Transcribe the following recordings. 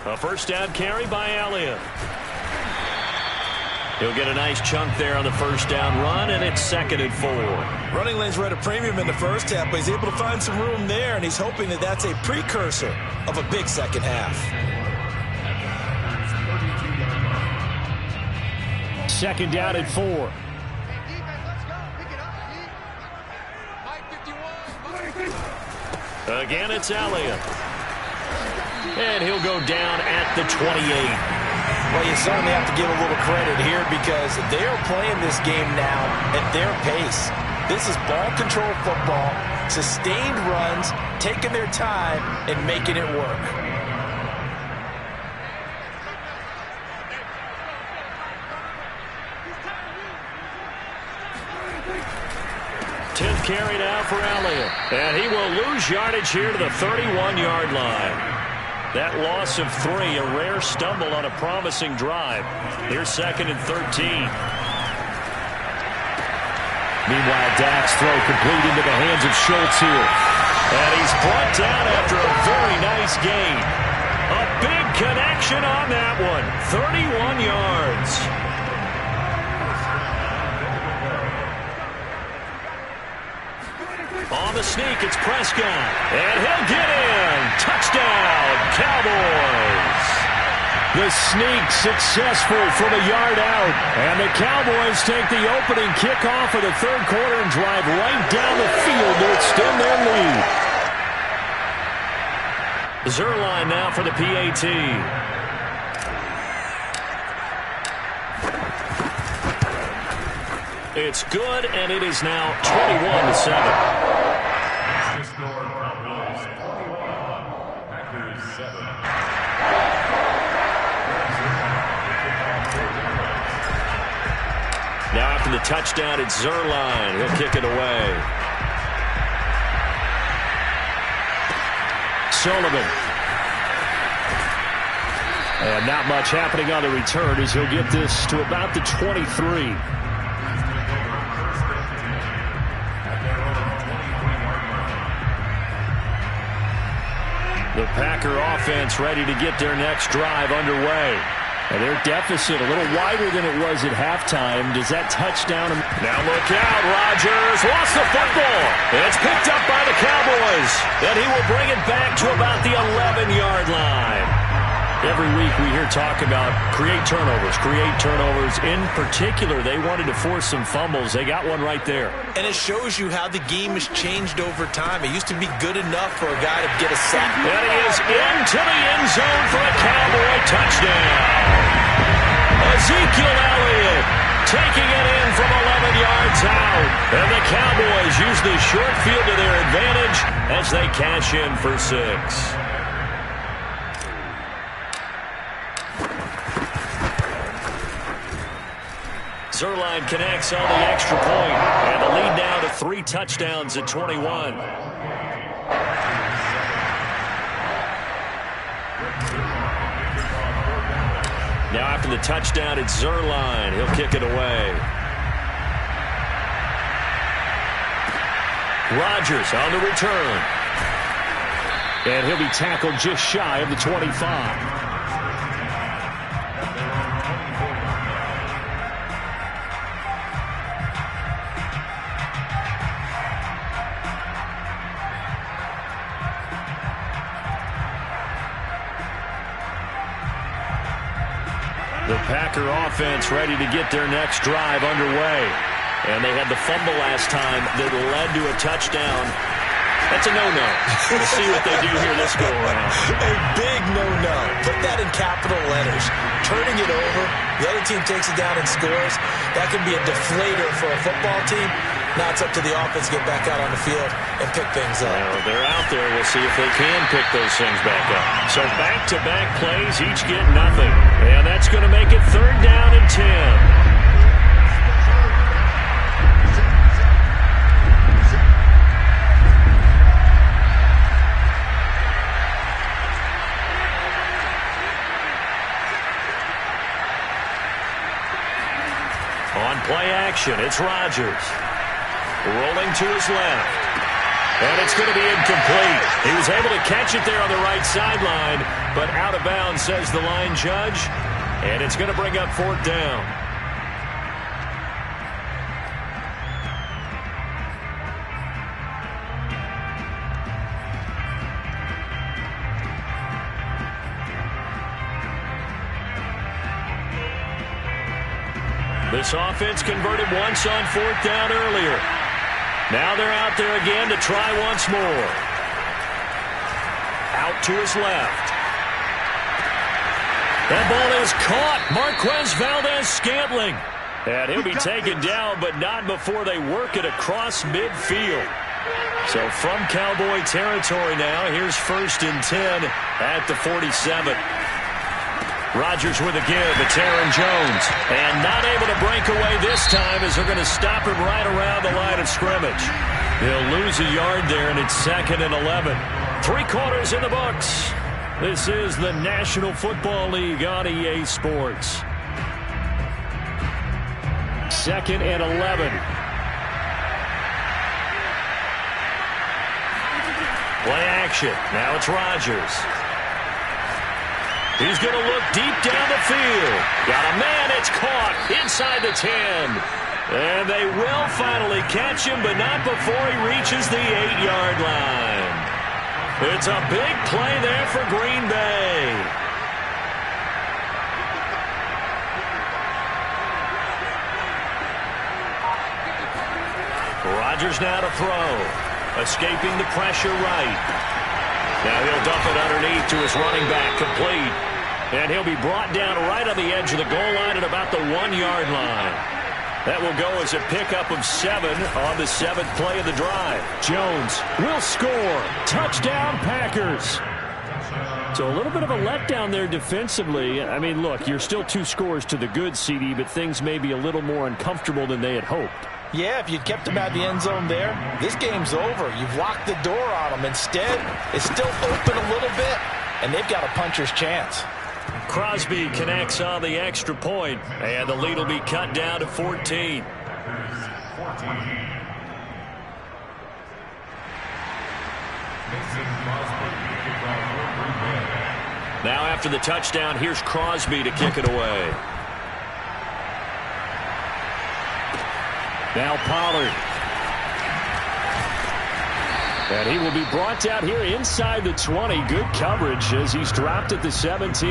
A first down carry by Elliott. He'll get a nice chunk there on the first down run, and it's 2nd and 4. Running lanes were at a premium in the first half, but he's able to find some room there, and he's hoping that that's a precursor of a big second half. 2nd down and 4. Again, it's Elliott. And he'll go down at the 28. Well, you certainly have to give a little credit here because they are playing this game now at their pace. This is ball control football, sustained runs, taking their time and making it work. Tenth carry now for Elliott. And he will lose yardage here to the 31-yard line. That loss of 3, a rare stumble on a promising drive. Here's 2nd and 13. Meanwhile, Dak's throw complete into the hands of Schultz here. And he's brought down after a very nice gain. A big connection on that one. 31 yards. On the sneak, it's Prescott. And he'll get in. Touchdown, Cowboys. The sneak successful from a yard out. And the Cowboys take the opening kickoff of the third quarter and drive right down the field to extend their lead. Zerline now for the PAT. It's good, and it is now 21-7. Now after the touchdown, it's Zerline. He'll kick it away. Sullivan. And not much happening on the return as he'll get this to about the 23. The Packer offense ready to get their next drive underway. And their deficit a little wider than it was at halftime. Does that touchdown? Now look out. Rodgers lost the football. It's picked up by the Cowboys. And he will bring it back to about the 11-yard line. Every week we hear talk about create turnovers. In particular, they wanted to force some fumbles. They got one right there. And it shows you how the game has changed over time. It used to be good enough for a guy to get a sack. And he is into the end zone for a Cowboy touchdown. Ezekiel Elliott taking it in from 11 yards out. And the Cowboys use the short field to their advantage as they cash in for 6. Zerline connects on the extra point, and the lead now to 3 touchdowns at 21. Now after the touchdown, it's Zerline. He'll kick it away. Rodgers on the return. And he'll be tackled just shy of the 25. The Packer offense ready to get their next drive underway. And they had the fumble last time that led to a touchdown. That's a no-no. We'll see what they do here this go-around. A big no-no. Put that in capital letters. Turning it over, the other team takes it down and scores. That can be a deflator for a football team. Now it's up to the offense to get back out on the field and pick things up. Well, they're out there. We'll see if they can pick those things back up. So back-to-back plays, each get nothing. And that's going to make it 3rd down and 10. On play action, it's Rodgers. Rolling to his left. And it's going to be incomplete. He was able to catch it there on the right sideline, but out of bounds, says the line judge. And it's going to bring up 4th down. This offense converted once on 4th down earlier. Now they're out there again to try once more. Out to his left. That ball is caught. Marquez Valdez-Scantling. And he'll be taken down, but not before they work it across midfield. So from Cowboy territory now, here's 1st and 10 at the 47. Rodgers with a give. It's Aaron Jones. And not able to break away this time as they're going to stop him right around the line of scrimmage. He'll lose a yard there, and it's 2nd and 11. 3 quarters in the books. This is the National Football League on EA Sports. 2nd and 11. Play action. Now it's Rodgers. He's going to look deep down the field. Got a man. It's caught inside the 10. And they will finally catch him, but not before he reaches the 8-yard line. It's a big play there for Green Bay. Rodgers now to throw. Escaping the pressure right. Now he'll dump it underneath to his running back, complete. And he'll be brought down right on the edge of the goal line at about the 1-yard line. That will go as a pickup of 7 on the 7th play of the drive. Jones will score. Touchdown, Packers. So a little bit of a letdown there defensively. I mean, look, you're still 2 scores to the good, CD, but things may be a little more uncomfortable than they had hoped. Yeah, if you'd kept him out of the end zone there, this game's over. You've locked the door on him. Instead, it's still open a little bit, and they've got a puncher's chance. Crosby connects on the extra point, and the lead will be cut down to 14. Now after the touchdown, here's Crosby to kick it away. Now Pollard. And he will be brought down here inside the 20. Good coverage as he's dropped at the 17.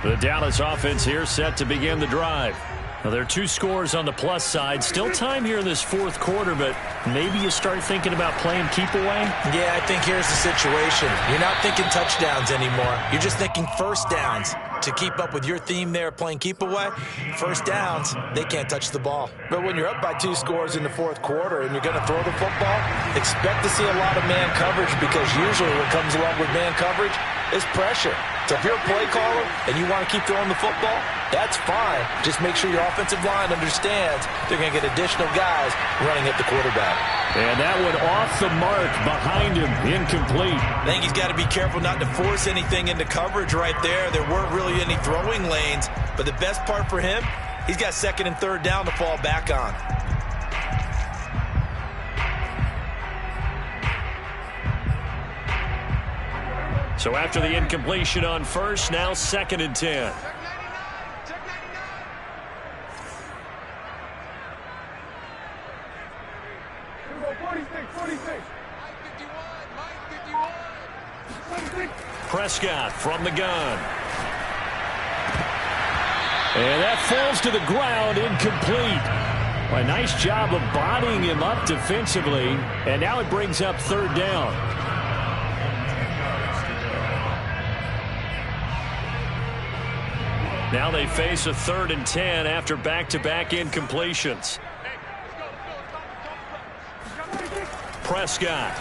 The Dallas offense here set to begin the drive. Now, there are 2 scores on the plus side. Still time here in this 4th quarter, but maybe you start thinking about playing keep away? Yeah, I think here's the situation. You're not thinking touchdowns anymore. You're just thinking first downs. To keep up with your theme there, playing keep away, first downs, they can't touch the ball. But when you're up by 2 scores in the 4th quarter and you're going to throw the football, expect to see a lot of man coverage, because usually what comes along with man coverage is pressure. So if you're a play caller and you want to keep throwing the football, that's fine. Just make sure your offensive line understands they're going to get additional guys running at the quarterback. And that one off the mark behind him, incomplete. I think he's got to be careful not to force anything into coverage right there. There weren't really any throwing lanes, but the best part for him, he's got 2nd and 3rd down to fall back on. So after the incompletion on 1st, now 2nd and 10. Prescott from the gun. And that falls to the ground, incomplete. A nice job of bodying him up defensively, and now it brings up 3rd down. Now they face a 3rd and 10 after back-to-back incompletions. Prescott.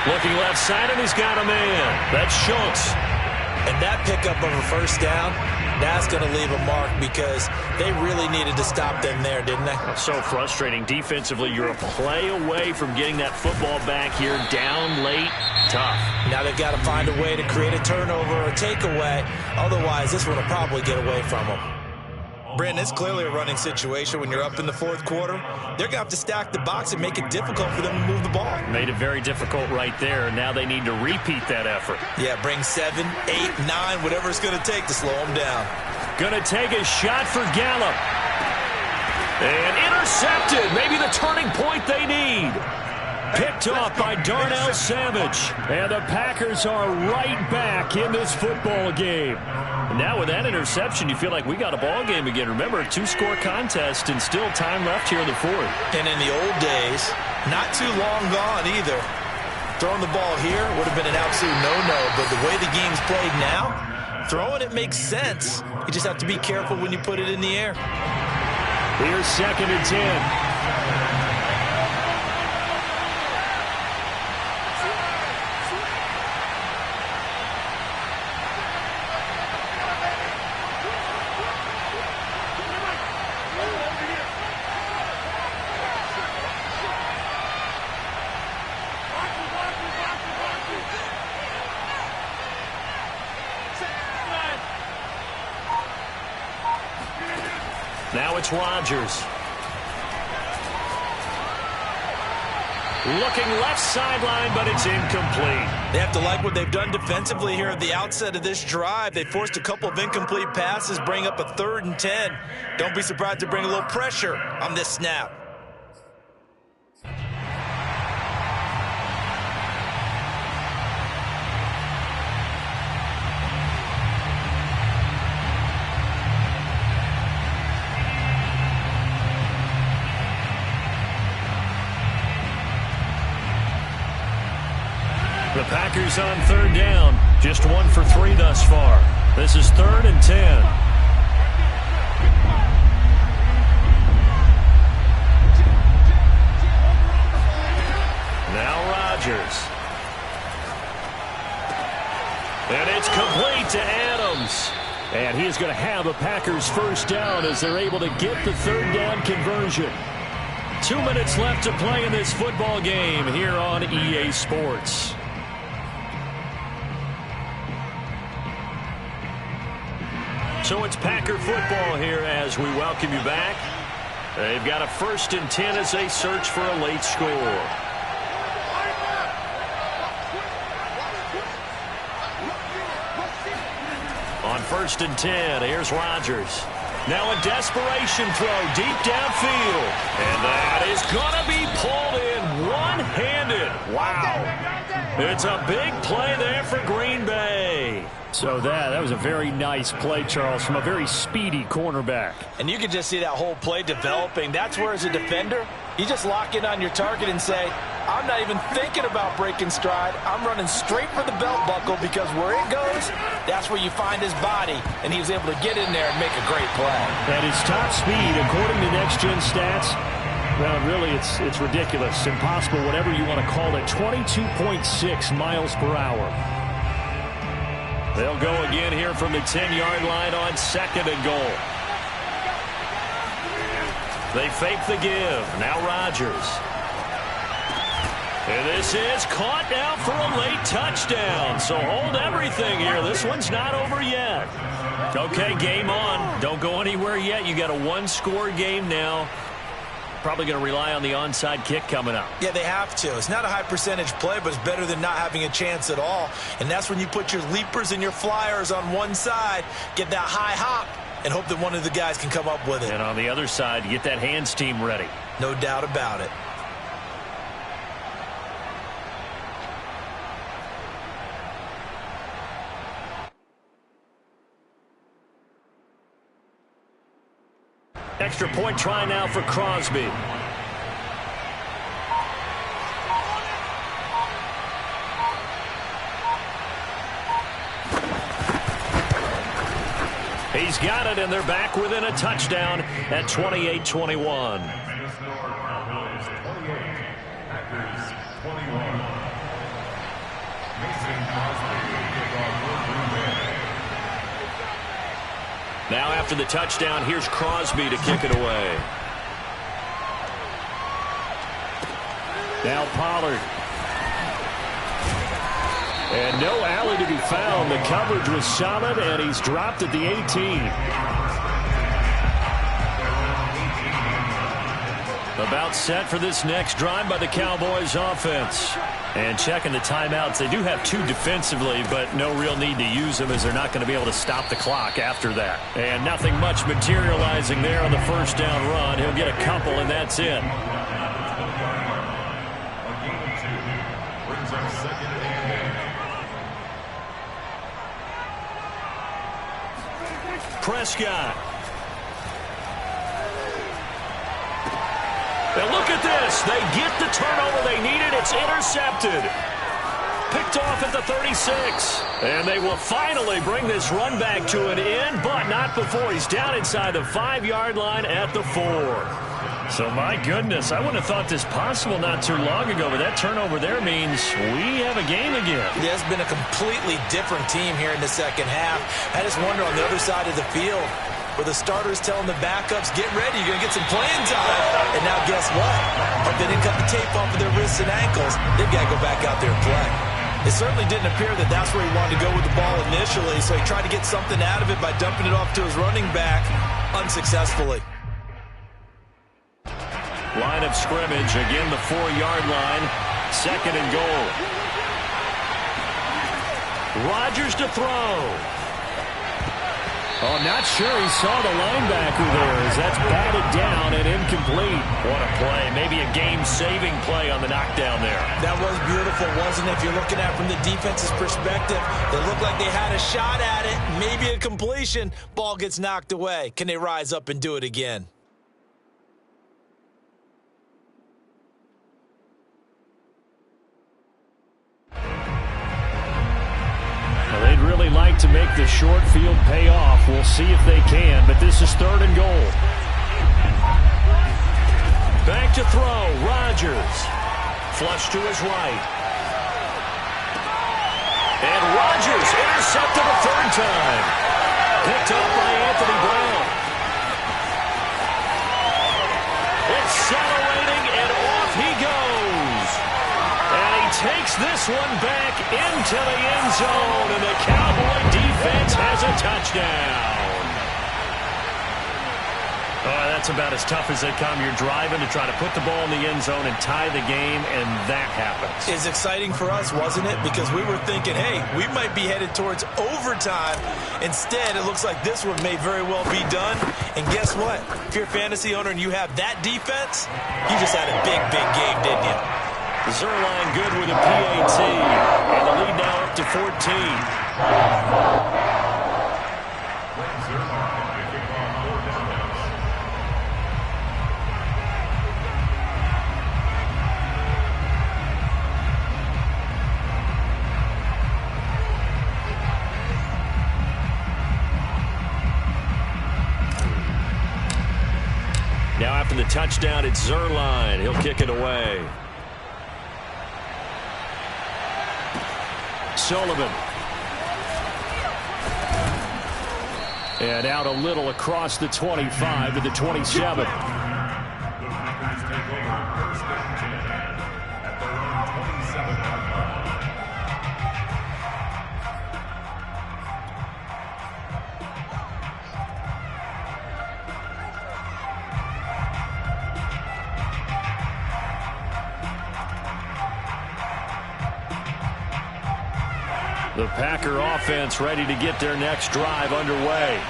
Looking left side, and he's got a man. That's Schultz. And that pickup of a first down, that's going to leave a mark because they really needed to stop them there, didn't they? So frustrating. Defensively, you're a play away from getting that football back here. Down late, tough. Now they've got to find a way to create a turnover or a takeaway. Otherwise, this one will probably get away from them. Brandon, it's clearly a running situation when you're up in the fourth quarter. They're going to have to stack the box and make it difficult for them to move the ball. Made it very difficult right there. Now they need to repeat that effort. Yeah, bring 7, 8, 9, whatever it's going to take to slow them down. Going to take a shot for Gallup. And intercepted. Maybe the turning point they need. Picked off by Darnell Savage. And the Packers are right back in this football game. Now with that interception, you feel like we got a ball game again. Remember, a 2-score contest and still time left here in the fourth. And in the old days, not too long gone either. Throwing the ball here would have been an absolute no-no. But the way the game's played now, throwing it makes sense. You just have to be careful when you put it in the air. Here's 2nd and 10. Now it's Rodgers. Looking left sideline, but it's incomplete. They have to like what they've done defensively here at the outset of this drive. They forced a couple of incomplete passes, bring up a 3rd and 10. Don't be surprised to bring a little pressure on this snap. The Packers on 3rd down. Just 1 for 3 thus far. This is 3rd and 10. Now Rodgers. And it's complete to Adams. And he is going to have a Packers first down as they're able to get the 3rd down conversion. 2 minutes left to play in this football game here on EA Sports. So it's Packer football here as we welcome you back. They've got a 1st and 10 as they search for a late score. On 1st and 10, here's Rodgers. Now a desperation throw deep downfield. And that is going to be pulled in one-handed. Wow. It's a big play there for Green Bay. So that was a very nice play, Charles, from a very speedy cornerback. And you can just see that whole play developing. That's where, as a defender, you just lock in on your target and say, I'm not even thinking about breaking stride. I'm running straight for the belt buckle because where it goes, that's where you find his body. And he was able to get in there and make a great play. At his top speed, according to Next Gen Stats, well, really, it's ridiculous, impossible, whatever you want to call it, 22.6 miles per hour. They'll go again here from the 10-yard line on 2nd and goal. They fake the give. Now Rodgers. And this is caught now for a late touchdown. So hold everything here. This one's not over yet. Okay, game on. Don't go anywhere yet. You got a 1-score game now. Probably going to rely on the onside kick coming up. Yeah, they have to. It's not a high percentage play, but it's better than not having a chance at all. And that's when you put your leapers and your flyers on one side, get that high hop, and hope that one of the guys can come up with it. And on the other side, get that hands team ready. No doubt about it. Extra point try now for Crosby. He's got it, and they're back within a touchdown at 28-21. Now after the touchdown, here's Crosby to kick it away. Now Pollard. And no alley to be found. The coverage was solid, and he's dropped at the 18. About set for this next drive by the Cowboys offense. And checking the timeouts. They do have 2 defensively, but no real need to use them as they're not going to be able to stop the clock after that. And nothing much materializing there on the first down run. He'll get a couple, and that's it. Prescott. And look at this. They get the turnover they needed. It's intercepted. Picked off at the 36. And they will finally bring this run back to an end, but not before he's down inside the 5-yard line at the 4. So, my goodness, I wouldn't have thought this possible not too long ago, but that turnover there means we have a game again. Yeah, it's been a completely different team here in the second half. I just wonder on the other side of the field, where the starters telling the backups, get ready, you're going to get some playing time. And now guess what? Hope they didn't cut the tape off of their wrists and ankles. They've got to go back out there and play. It certainly didn't appear that that's where he wanted to go with the ball initially, so he tried to get something out of it by dumping it off to his running back unsuccessfully. Line of scrimmage, again the 4-yard line, 2nd and goal. Rodgers to throw. Oh, not sure he saw the linebacker there as that's batted down and incomplete. What a play. Maybe a game-saving play on the knockdown there. That was beautiful, wasn't it? If you're looking at it from the defense's perspective, they looked like they had a shot at it, maybe a completion. Ball gets knocked away. Can they rise up and do it again? They'd really like to make the short field pay off. We'll see if they can, but this is 3rd and goal. Back to throw, Rodgers. Flush to his right. And Rodgers intercepted a 3rd time. Picked up by Anthony Brown. Accelerating, and off he goes. And he takes this one back into the end zone, and the Cowboy defense has a touchdown. Oh, that's about as tough as they come. You're driving to try to put the ball in the end zone and tie the game, and that happens. It's exciting for us, wasn't it? Because we were thinking, hey, we might be headed towards overtime. Instead, it looks like this one may very well be done. And guess what? If you're a fantasy owner and you have that defense, you just had a big, big game, didn't you? Zerline good with a PAT, and the lead now up to 14. Now after the touchdown, it's Zerline. He'll kick it away. Sullivan. And out a little across the 25 to the 27. The Packer offense ready to get their next drive underway.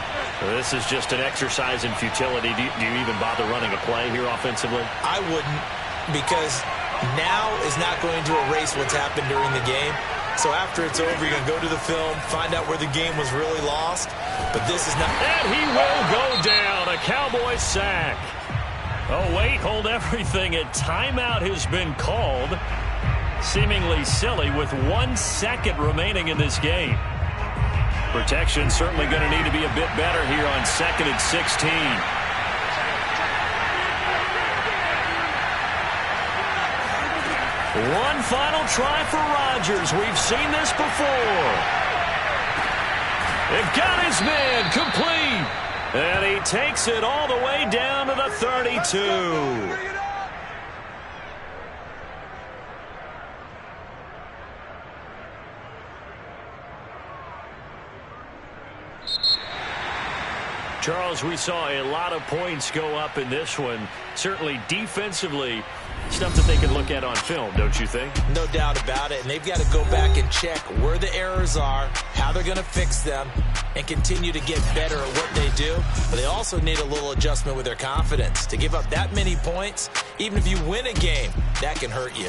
This is just an exercise in futility. Do you even bother running a play here offensively? I wouldn't, because now is not going to erase what's happened during the game. So after it's over, you're going to go to the film, find out where the game was really lost. But this is not. And he will go down. A Cowboy sack. Oh, wait, hold everything. A timeout has been called. Seemingly silly with 1 second remaining in this game. Protection certainly going to need to be a bit better here on 2nd and 16. One final try for Rodgers. We've seen this before. It got his man complete. And he takes it all the way down to the 32. Charles, we saw a lot of points go up in this one. Certainly defensively, stuff that they can look at on film, don't you think? No doubt about it. And they've got to go back and check where the errors are, how they're going to fix them, and continue to get better at what they do. But they also need a little adjustment with their confidence. To give up that many points, even if you win a game, that can hurt you.